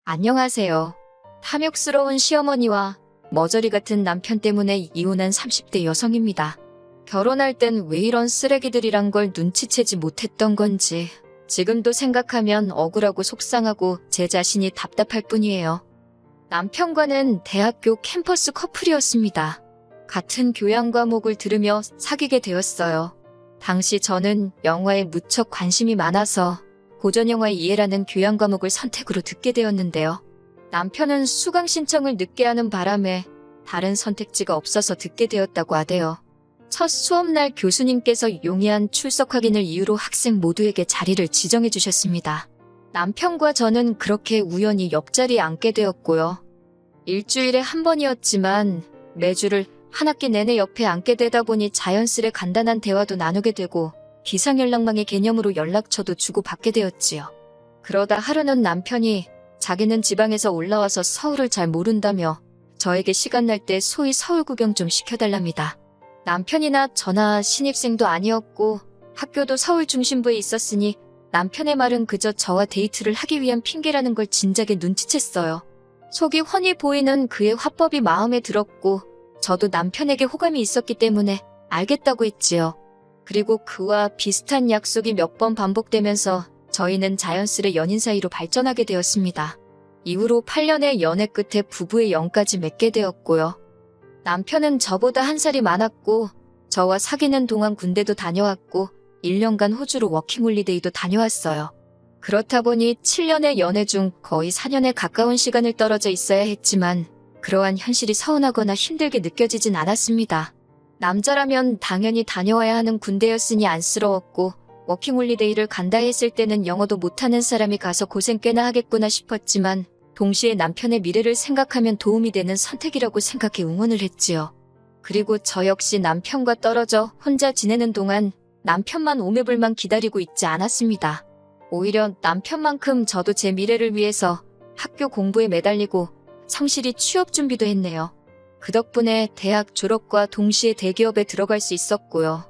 안녕하세요. 탐욕스러운 시어머니와 머저리 같은 남편 때문에 이혼한 30대 여성입니다. 결혼할 땐 왜 이런 쓰레기들이란 걸 눈치채지 못했던 건지 지금도 생각하면 억울하고 속상하고 제 자신이 답답할 뿐이에요. 남편과는 대학교 캠퍼스 커플이었습니다. 같은 교양 과목을 들으며 사귀게 되었어요. 당시 저는 영화에 무척 관심이 많아서 고전영화 이해라는 교양 과목을 선택으로 듣게 되었는데요. 남편은 수강 신청을 늦게 하는 바람에 다른 선택지가 없어서 듣게 되었다고 하대요. 첫 수업날 교수님께서 용이한 출석 확인을 이유로 학생 모두에게 자리를 지정해 주셨습니다. 남편과 저는 그렇게 우연히 옆자리에 앉게 되었고요. 일주일에 한 번이었지만 매주를 한 학기 내내 옆에 앉게 되다 보니 자연스레 간단한 대화도 나누게 되고 비상연락망의 개념으로 연락처도 주고받게 되었지요. 그러다 하루는 남편이 자기는 지방에서 올라와서 서울을 잘 모른다며 저에게 시간 날 때 소위 서울 구경 좀 시켜달랍니다. 남편이나 저나 신입생도 아니었고 학교도 서울 중심부에 있었으니 남편의 말은 그저 저와 데이트를 하기 위한 핑계라는 걸 진작에 눈치챘어요. 속이 훤히 보이는 그의 화법이 마음에 들었고 저도 남편에게 호감이 있었기 때문에 알겠다고 했지요. 그리고 그와 비슷한 약속이 몇 번 반복되면서 저희는 자연스레 연인 사이로 발전하게 되었습니다. 이후로 8년의 연애 끝에 부부의 영까지 맺게 되었고요. 남편은 저보다 한 살이 많았고 저와 사귀는 동안 군대도 다녀왔고 1년간 호주로 워킹홀리데이도 다녀왔어요. 그렇다 보니 7년의 연애 중 거의 4년에 가까운 시간을 떨어져 있어야 했지만 그러한 현실이 서운하거나 힘들게 느껴지진 않았습니다. 남자라면 당연히 다녀와야 하는 군대였으니 안쓰러웠고 워킹홀리데이를 간다 했을 때는 영어도 못하는 사람이 가서 고생 꽤나 하겠구나 싶었지만 동시에 남편의 미래를 생각하면 도움이 되는 선택이라고 생각해 응원을 했지요. 그리고 저 역시 남편과 떨어져 혼자 지내는 동안 남편만 오매불만 기다리고 있지 않았습니다. 오히려 남편만큼 저도 제 미래를 위해서 학교 공부에 매달리고 성실히 취업 준비도 했네요. 그 덕분에 대학 졸업과 동시에 대기업에 들어갈 수 있었고요.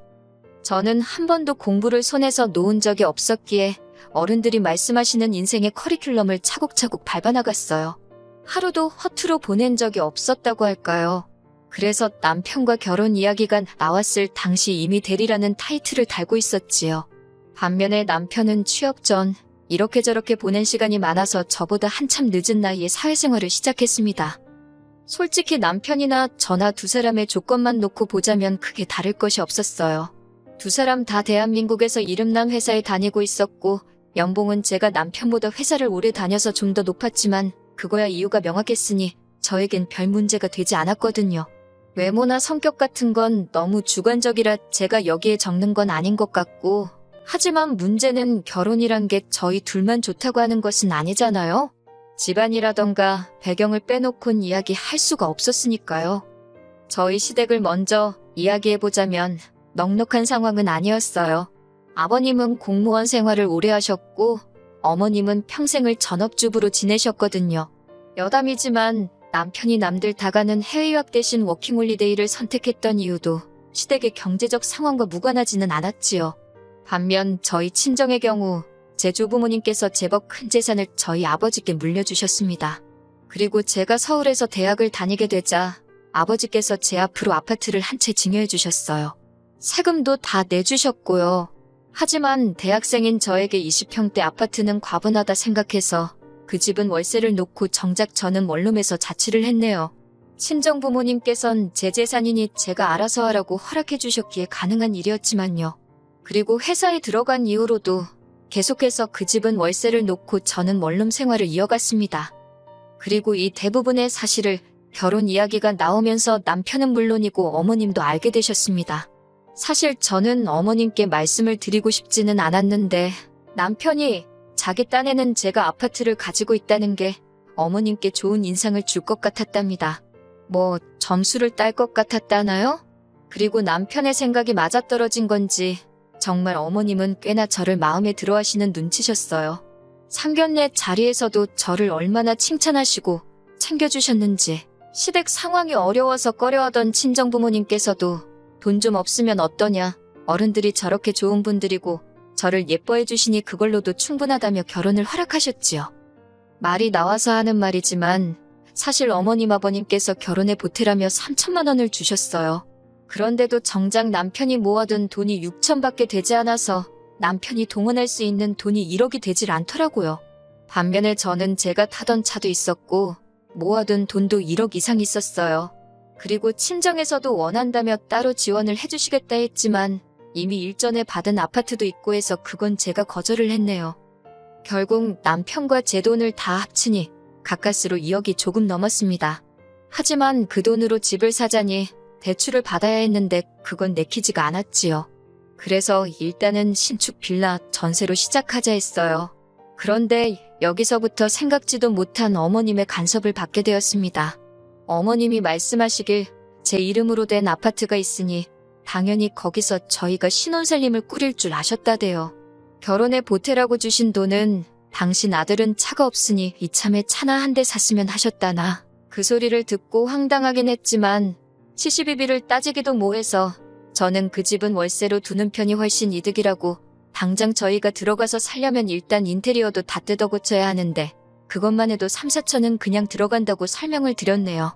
저는 한 번도 공부를 손에서 놓은 적이 없었기에 어른들이 말씀하시는 인생의 커리큘럼을 차곡차곡 밟아나갔어요. 하루도 허투루 보낸 적이 없었다고 할까요? 그래서 남편과 결혼 이야기가 나왔을 당시 이미 대리라는 타이틀을 달고 있었지요. 반면에 남편은 취업 전 이렇게 저렇게 보낸 시간이 많아서 저보다 한참 늦은 나이에 사회생활을 시작했습니다. 솔직히 남편이나 저나 두 사람의 조건만 놓고 보자면 크게 다를 것이 없었어요. 두 사람 다 대한민국에서 이름난 회사에 다니고 있었고 연봉은 제가 남편보다 회사를 오래 다녀서 좀 더 높았지만 그거야 이유가 명확했으니 저에겐 별 문제가 되지 않았거든요. 외모나 성격 같은 건 너무 주관적이라 제가 여기에 적는 건 아닌 것 같고 하지만 문제는 결혼이란 게 저희 둘만 좋다고 하는 것은 아니잖아요. 집안이라던가 배경을 빼놓곤 이야기할 수가 없었으니까요. 저희 시댁을 먼저 이야기해보자면 넉넉한 상황은 아니었어요. 아버님은 공무원 생활을 오래 하셨고 어머님은 평생을 전업주부로 지내셨거든요. 여담이지만 남편이 남들 다 가는 해외유학 대신 워킹홀리데이를 선택했던 이유도 시댁의 경제적 상황과 무관하지는 않았지요. 반면 저희 친정의 경우 제 조부모님께서 제법 큰 재산을 저희 아버지께 물려주셨습니다. 그리고 제가 서울에서 대학을 다니게 되자 아버지께서 제 앞으로 아파트를 한 채 증여해 주셨어요. 세금도 다 내주셨고요. 하지만 대학생인 저에게 20평대 아파트는 과분하다 생각해서 그 집은 월세를 놓고 정작 저는 원룸에서 자취를 했네요. 친정부모님께선 제 재산이니 제가 알아서 하라고 허락해 주셨기에 가능한 일이었지만요. 그리고 회사에 들어간 이후로도 계속해서 그 집은 월세를 놓고 저는 원룸 생활을 이어갔습니다. 그리고 이 대부분의 사실을 결혼 이야기가 나오면서 남편은 물론이고 어머님도 알게 되셨습니다. 사실 저는 어머님께 말씀을 드리고 싶지는 않았는데 남편이 자기 딴에는 제가 아파트를 가지고 있다는 게 어머님께 좋은 인상을 줄 것 같았답니다. 뭐 점수를 딸 것 같았다나요? 그리고 남편의 생각이 맞아떨어진 건지 정말 어머님은 꽤나 저를 마음에 들어 하시는 눈치셨어요. 상견례 자리에서도 저를 얼마나 칭찬하시고 챙겨주셨는지 시댁 상황이 어려워서 꺼려하던 친정부모님께서도 돈 좀 없으면 어떠냐, 어른들이 저렇게 좋은 분들이고 저를 예뻐해 주시니 그걸로도 충분하다며 결혼을 허락하셨지요. 말이 나와서 하는 말이지만 사실 어머님 아버님께서 결혼에 보태라며 3천만 원을 주셨어요. 그런데도 정작 남편이 모아둔 돈이 6천밖에 되지 않아서 남편이 동원할 수 있는 돈이 1억이 되질 않더라고요. 반면에 저는 제가 타던 차도 있었고 모아둔 돈도 1억 이상 있었어요. 그리고 친정에서도 원한다며 따로 지원을 해주시겠다 했지만 이미 일전에 받은 아파트도 있고 해서 그건 제가 거절을 했네요. 결국 남편과 제 돈을 다 합치니 가까스로 2억이 조금 넘었습니다. 하지만 그 돈으로 집을 사자니 대출을 받아야 했는데 그건 내키지가 않았지요. 그래서 일단은 신축 빌라 전세로 시작하자 했어요. 그런데 여기서부터 생각지도 못한 어머님의 간섭을 받게 되었습니다. 어머님이 말씀하시길 제 이름으로 된 아파트가 있으니 당연히 거기서 저희가 신혼살림을 꾸릴 줄 아셨다대요. 결혼에 보태라고 주신 돈은 당신 아들은 차가 없으니 이참에 차나 한 대 샀으면 하셨다나. 그 소리를 듣고 황당하긴 했지만 시시비비를 따지기도 뭐해서 저는 그 집은 월세로 두는 편이 훨씬 이득이라고 당장 저희가 들어가서 살려면 일단 인테리어도 다 뜯어 고쳐야 하는데 그것만 해도 3, 4천은 그냥 들어간다고 설명을 드렸네요.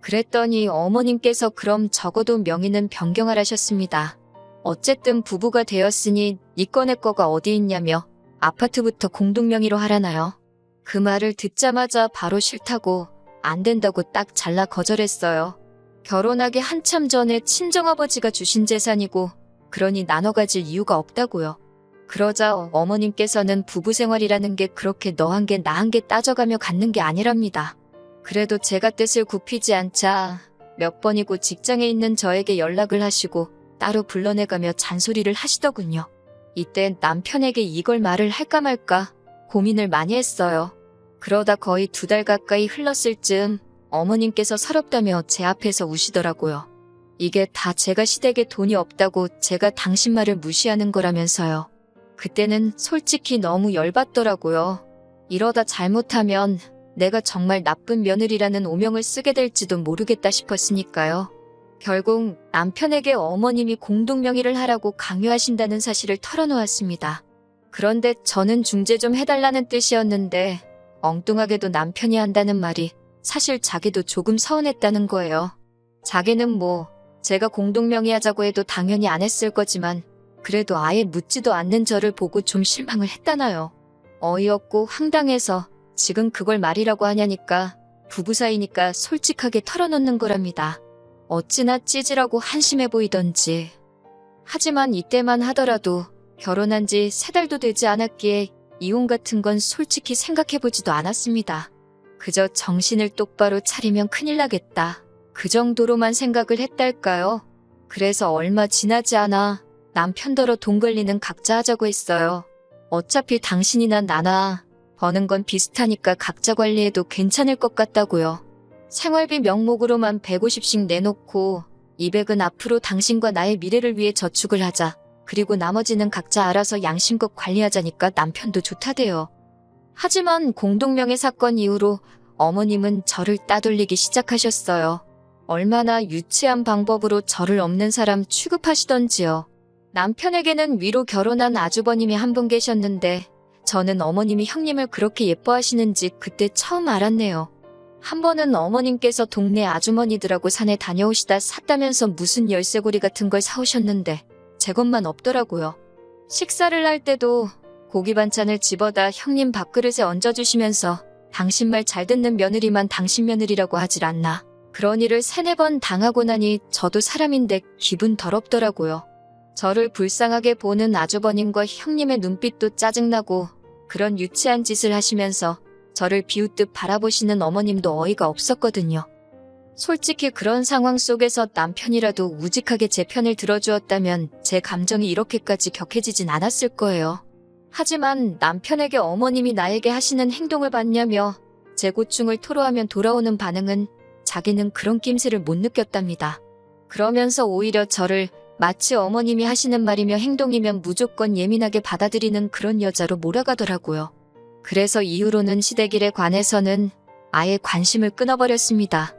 그랬더니 어머님께서 그럼 적어도 명의는 변경하라셨습니다. 어쨌든 부부가 되었으니 네 거 내 거가 어디 있냐며 아파트부터 공동명의로 하라나요. 그 말을 듣자마자 바로 싫다고 안 된다고 딱 잘라 거절했어요. 결혼하기 한참 전에 친정아버지가 주신 재산이고 그러니 나눠 가질 이유가 없다고요. 그러자 어머님께서는 부부 생활이라는 게 그렇게 너 한 개 나 한 개 따져가며 갖는 게 아니랍니다. 그래도 제가 뜻을 굽히지 않자 몇 번이고 직장에 있는 저에게 연락을 하시고 따로 불러내가며 잔소리를 하시더군요. 이때 남편에게 이걸 말을 할까 말까 고민을 많이 했어요. 그러다 거의 2달 가까이 흘렀을 즈음 어머님께서 서럽다며 제 앞에서 우시더라고요. 이게 다 제가 시댁에 돈이 없다고 제가 당신 말을 무시하는 거라면서요. 그때는 솔직히 너무 열받더라고요. 이러다 잘못하면 내가 정말 나쁜 며느리라는 오명을 쓰게 될지도 모르겠다 싶었으니까요. 결국 남편에게 어머님이 공동명의를 하라고 강요하신다는 사실을 털어놓았습니다. 그런데 저는 중재 좀 해달라는 뜻이었는데 엉뚱하게도 남편이 한다는 말이 사실 자기도 조금 서운했다는 거예요. 자기는 뭐 제가 공동명의하자고 해도 당연히 안 했을 거지만 그래도 아예 묻지도 않는 저를 보고 좀 실망을 했다나요. 어이없고 황당해서 지금 그걸 말이라고 하냐니까 부부 사이니까 솔직하게 털어놓는 거랍니다. 어찌나 찌질하고 한심해 보이던지. 하지만 이때만 하더라도 결혼한 지 3달도 되지 않았기에 이혼 같은 건 솔직히 생각해보지도 않았습니다. 그저 정신을 똑바로 차리면 큰일 나겠다. 그 정도로만 생각을 했달까요? 그래서 얼마 지나지 않아 남편더러 돈 관리는 각자 하자고 했어요. 어차피 당신이나 나나 버는 건 비슷하니까 각자 관리해도 괜찮을 것 같다고요. 생활비 명목으로만 150씩 내놓고 200은 앞으로 당신과 나의 미래를 위해 저축을 하자. 그리고 나머지는 각자 알아서 양심껏 관리하자니까 남편도 좋다대요. 하지만 공동명의 사건 이후로 어머님은 저를 따돌리기 시작하셨어요. 얼마나 유치한 방법으로 저를 없는 사람 취급하시던지요. 남편에게는 위로 결혼한 아주버님이 한 분 계셨는데 저는 어머님이 형님을 그렇게 예뻐하시는지 그때 처음 알았네요. 한 번은 어머님께서 동네 아주머니들하고 산에 다녀오시다 샀다면서 무슨 열쇠고리 같은 걸 사오셨는데 제 것만 없더라고요. 식사를 할 때도 고기 반찬을 집어다 형님 밥그릇에 얹어주시면서 당신 말 잘 듣는 며느리만 당신 며느리라고 하질 않나. 그런 일을 3-4번 당하고 나니 저도 사람인데 기분 더럽더라고요. 저를 불쌍하게 보는 아주버님과 형님의 눈빛도 짜증나고 그런 유치한 짓을 하시면서 저를 비웃듯 바라보시는 어머님도 어이가 없었거든요. 솔직히 그런 상황 속에서 남편이라도 우직하게 제 편을 들어주었다면 제 감정이 이렇게까지 격해지진 않았을 거예요. 하지만 남편에게 어머님이 나에게 하시는 행동을 봤냐며 제 고충을 토로하면 돌아오는 반응은 자기는 그런 낌새를 못 느꼈답니다. 그러면서 오히려 저를 마치 어머님이 하시는 말이며 행동이면 무조건 예민하게 받아들이는 그런 여자로 몰아가더라고요. 그래서 이후로는 시댁일에 관해서는 아예 관심을 끊어버렸습니다.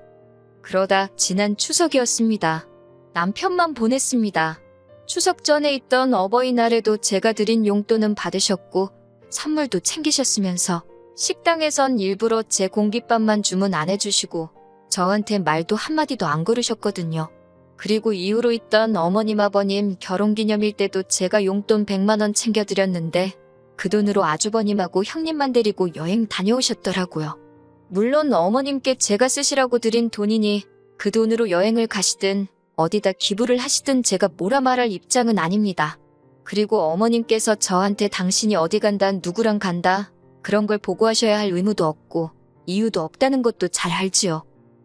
그러다 지난 추석이었습니다. 남편만 보냈습니다. 추석 전에 있던 어버이날에도 제가 드린 용돈은 받으셨고 선물도 챙기셨으면서 식당에선 일부러 제 공깃밥만 주문 안 해주시고 저한테 말도 한마디도 안 걸으셨거든요. 그리고 이후로 있던 어머님 아버님 결혼기념일 때도 제가 용돈 100만 원 챙겨드렸는데 그 돈으로 아주버님하고 형님만 데리고 여행 다녀오셨더라고요. 물론 어머님께 제가 쓰시라고 드린 돈이니 그 돈으로 여행을 가시든 어디다 기부를 하시든 제가 뭐라 말할 입장은 아닙니다. 그리고 어머님께서 저한테 당신이 어디 간다, 누구랑 간다 그런 걸 보고하셔야 할 의무도 없고 이유도 없다는 것도 잘 알지요.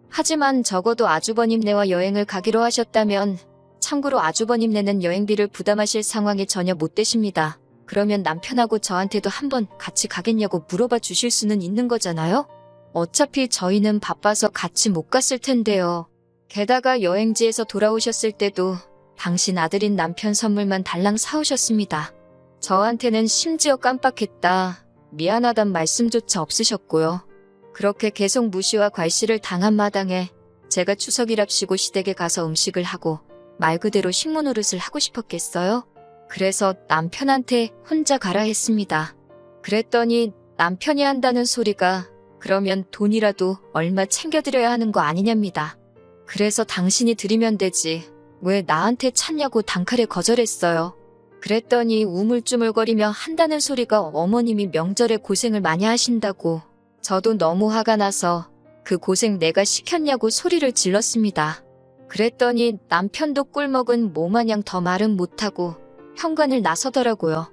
하지만 적어도 아주버님네와 여행을 가기로 하셨다면 참고로 아주버님네는 여행비를 부담하실 상황이 전혀 못 되십니다. 그러면 남편하고 저한테도 한번 같이 가겠냐고 물어봐 주실 수는 있는 거잖아요? 어차피 저희는 바빠서 같이 못 갔을 텐데요. 게다가 여행지에서 돌아오셨을 때도 당신 아들인 남편 선물만 달랑 사오셨습니다. 저한테는 심지어 깜빡했다, 미안하단 말씀조차 없으셨고요. 그렇게 계속 무시와 괄시를 당한 마당에 제가 추석이랍시고 시댁에 가서 음식을 하고 말 그대로 식모 노릇을 하고 싶었겠어요? 그래서 남편한테 혼자 가라 했습니다. 그랬더니 남편이 한다는 소리가 그러면 돈이라도 얼마 챙겨드려야 하는 거 아니냐입니다. 그래서 당신이 드리면 되지 왜 나한테 찾냐고 단칼에 거절했어요. 그랬더니 우물쭈물거리며 한다는 소리가 어머님이 명절에 고생을 많이 하신다고. 저도 너무 화가 나서 그 고생 내가 시켰냐고 소리를 질렀습니다. 그랬더니 남편도 꿀먹은 모마냥 더 말은 못하고 현관을 나서더라고요.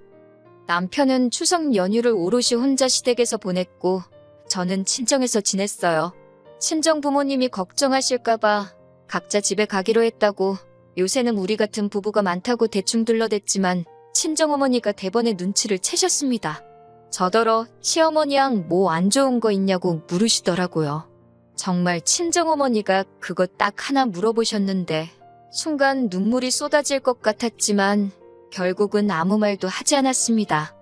남편은 추석 연휴를 오롯이 혼자 시댁에서 보냈고 저는 친정에서 지냈어요. 친정 부모님이 걱정하실까봐 각자 집에 가기로 했다고. 요새는 우리 같은 부부가 많다고 대충 둘러댔지만 친정어머니가 대번에 눈치를 채셨습니다. 저더러 시어머니랑 뭐 안 좋은 거 있냐고 물으시더라고요. 정말 친정어머니가 그거 딱 하나 물어보셨는데 순간 눈물이 쏟아질 것 같았지만 결국은 아무 말도 하지 않았습니다.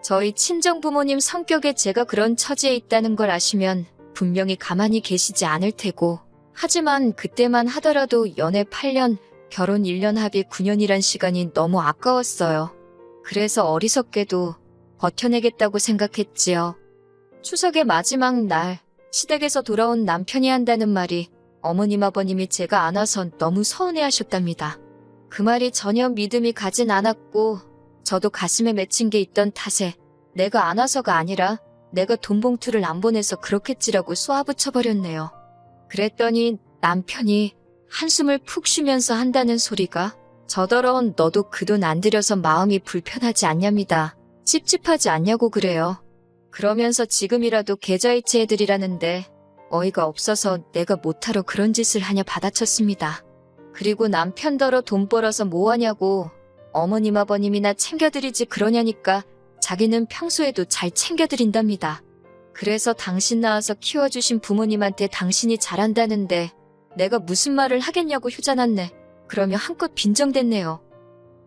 저희 친정부모님 성격에 제가 그런 처지에 있다는 걸 아시면 분명히 가만히 계시지 않을 테고, 하지만 그때만 하더라도 연애 8년, 결혼 1년 합의 9년이란 시간이 너무 아까웠어요. 그래서 어리석게도 버텨내겠다고 생각했지요. 추석의 마지막 날 시댁에서 돌아온 남편이 한다는 말이 어머님 아버님이 제가 안 와서 너무 서운해하셨답니다. 그 말이 전혀 믿음이 가진 않았고 저도 가슴에 맺힌 게 있던 탓에 내가 안 와서가 아니라 내가 돈 봉투를 안 보내서 그렇겠지라고 쏘아붙여버렸네요. 그랬더니 남편이 한숨을 푹 쉬면서 한다는 소리가 저더러 너도 그 돈 안 들여서 마음이 불편하지 않냐입니다. 찝찝하지 않냐고 그래요. 그러면서 지금이라도 계좌이체 해드리라는데 어이가 없어서 내가 못하러 그런 짓을 하냐 받아쳤습니다. 그리고 남편더러 돈 벌어서 뭐하냐고 어머님 아버님이나 챙겨드리지 그러냐니까 자기는 평소에도 잘 챙겨드린답니다. 그래서 당신 낳아서 키워주신 부모님한테 당신이 잘한다는데 내가 무슨 말을 하겠냐고 휴잔았네. 그러며 한껏 빈정댔네요.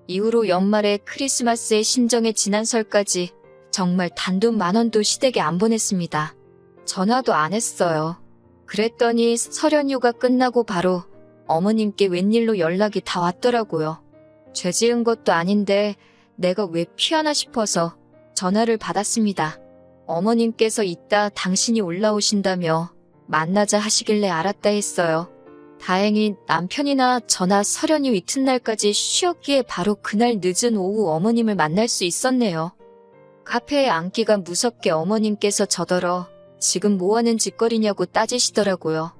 이후로 연말에 크리스마스에 신정에 지난 설까지 정말 단돈 10,000원도 시댁에 안 보냈습니다. 전화도 안 했어요. 그랬더니 설 연휴가 끝나고 바로 어머님께 웬일로 연락이 다 왔더라고요. 죄 지은 것도 아닌데 내가 왜 피하나 싶어서 전화를 받았습니다. 어머님께서 이따 당신이 올라오신다며 만나자 하시길래 알았다 했어요. 다행히 남편이나 저나 설 연휴 이튿날까지 쉬었기에 바로 그날 늦은 오후 어머님을 만날 수 있었네요. 카페에 앉기가 무섭게 어머님께서 저더러 지금 뭐하는 짓거리냐고 따지시더라고요.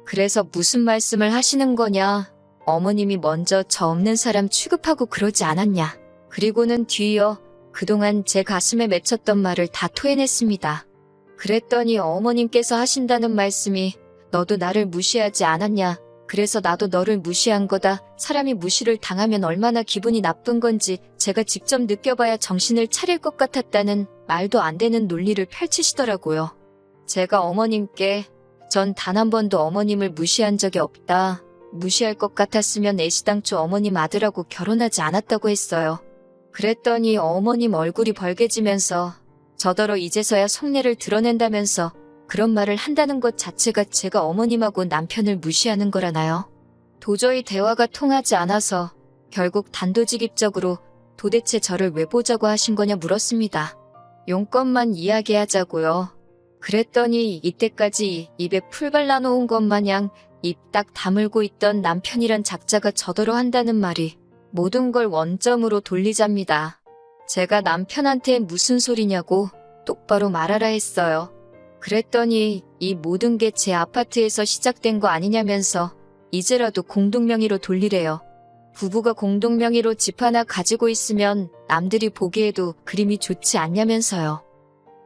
그래서 무슨 말씀을 하시는 거냐. 어머님이 먼저 저 없는 사람 취급하고 그러지 않았냐. 그리고는 뒤이어 그동안 제 가슴에 맺혔던 말을 다 토해냈습니다. 그랬더니 어머님께서 하신다는 말씀이 너도 나를 무시하지 않았냐. 그래서 나도 너를 무시한 거다. 사람이 무시를 당하면 얼마나 기분이 나쁜 건지 제가 직접 느껴봐야 정신을 차릴 것 같았다는 말도 안 되는 논리를 펼치시더라고요. 제가 어머님께 전 단 한 번도 어머님을 무시한 적이 없다. 무시할 것 같았으면 애시당초 어머님 아들하고 결혼하지 않았다고 했어요. 그랬더니 어머님 얼굴이 벌개지면서 저더러 이제서야 속내를 드러낸다면서 그런 말을 한다는 것 자체가 제가 어머님하고 남편을 무시하는 거라나요? 도저히 대화가 통하지 않아서 결국 단도직입적으로 도대체 저를 왜 보자고 하신 거냐 물었습니다. 용건만 이야기하자고요. 그랬더니 이때까지 입에 풀 발라놓은 것 마냥 입 딱 다물고 있던 남편이란 작자가 저더러 한다는 말이 모든 걸 원점으로 돌리잡니다. 제가 남편한테 무슨 소리냐고 똑바로 말하라 했어요. 그랬더니 이 모든 게 제 아파트에서 시작된 거 아니냐면서 이제라도 공동명의로 돌리래요. 부부가 공동명의로 집 하나 가지고 있으면 남들이 보기에도 그림이 좋지 않냐면서요.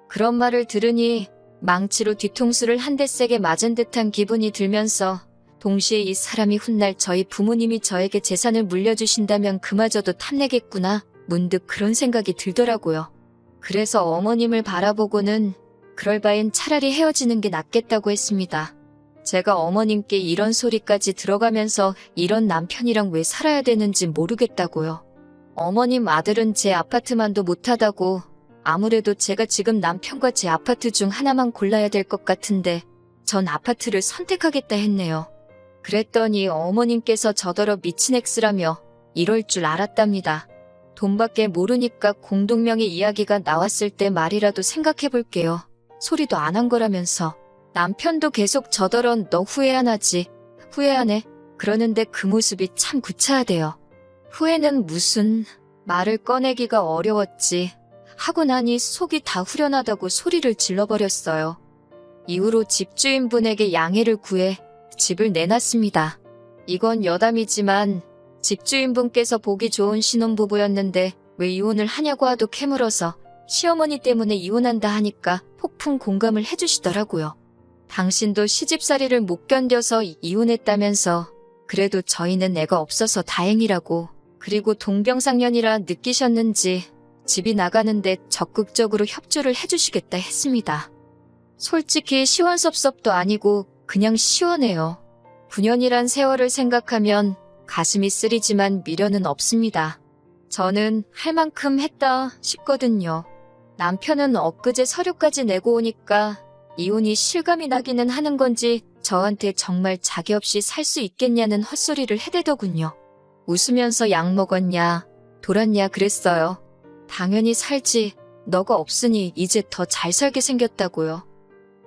그런 말을 들으니 망치로 뒤통수를 한 대 세게 맞은 듯한 기분이 들면서 동시에 이 사람이 훗날 저희 부모님이 저에게 재산을 물려주신다면 그마저도 탐내겠구나 문득 그런 생각이 들더라고요. 그래서 어머님을 바라보고는 그럴 바엔 차라리 헤어지는 게 낫겠다고 했습니다. 제가 어머님께 이런 소리까지 들어가면서 이런 남편이랑 왜 살아야 되는지 모르겠다고요. 어머님 아들은 제 아파트만도 못하다고 아무래도 제가 지금 남편과 제 아파트 중 하나만 골라야 될 것 같은데 전 아파트를 선택하겠다 했네요. 그랬더니 어머님께서 저더러 미친 X라며 이럴 줄 알았답니다. 돈밖에 모르니까 공동명의 이야기가 나왔을 때 말이라도 생각해 볼게요. 소리도 안 한 거라면서. 남편도 계속 저더러 너 후회 안 하지? 후회 안 해? 그러는데 그 모습이 참 구차하대요. 후회는 무슨 말을 꺼내기가 어려웠지. 하고 나니 속이 다 후련하다고 소리를 질러버렸어요. 이후로 집주인분에게 양해를 구해 집을 내놨습니다. 이건 여담이지만 집주인분께서 보기 좋은 신혼부부였는데 왜 이혼을 하냐고 하도 캐물어서 시어머니 때문에 이혼한다 하니까 폭풍 공감을 해주시더라고요. 당신도 시집살이를 못 견뎌서 이혼했다면서 그래도 저희는 애가 없어서 다행이라고 그리고 동병상련이라 느끼셨는지 집이 나가는데 적극적으로 협조를 해주시겠다 했습니다. 솔직히 시원섭섭도 아니고 그냥 시원해요. 9년이란 세월을 생각하면 가슴이 쓰리지만 미련은 없습니다. 저는 할 만큼 했다 싶거든요. 남편은 엊그제 서류까지 내고 오니까 이혼이 실감이 나기는 하는 건지 저한테 정말 자기 없이 살 수 있겠냐는 헛소리를 해대더군요. 웃으면서 약 먹었냐, 돌았냐 그랬어요. 당연히 살지. 너가 없으니 이제 더 잘 살게 생겼다고요.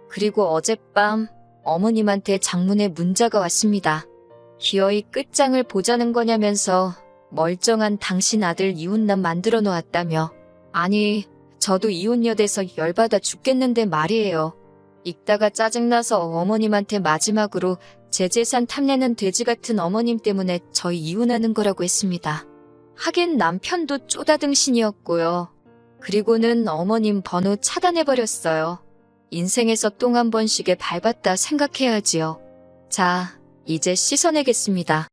그리고 어젯밤 어머님한테 장문의 문자가 왔습니다. 기어이 끝장을 보자는 거냐면서 멀쩡한 당신 아들 이혼남 만들어 놓았다며. 아니, 저도 이혼녀돼서 열받아 죽겠는데 말이에요. 읽다가 짜증나서 어머님한테 마지막으로 제 재산 탐내는 돼지 같은 어머님 때문에 저희 이혼하는 거라고 했습니다. 하긴 남편도 쪼다등신이었고요. 그리고는 어머님 번호 차단해버렸어요. 인생에서 똥 한 번씩에 밟았다 생각해야지요. 자, 이제 씻어내겠습니다.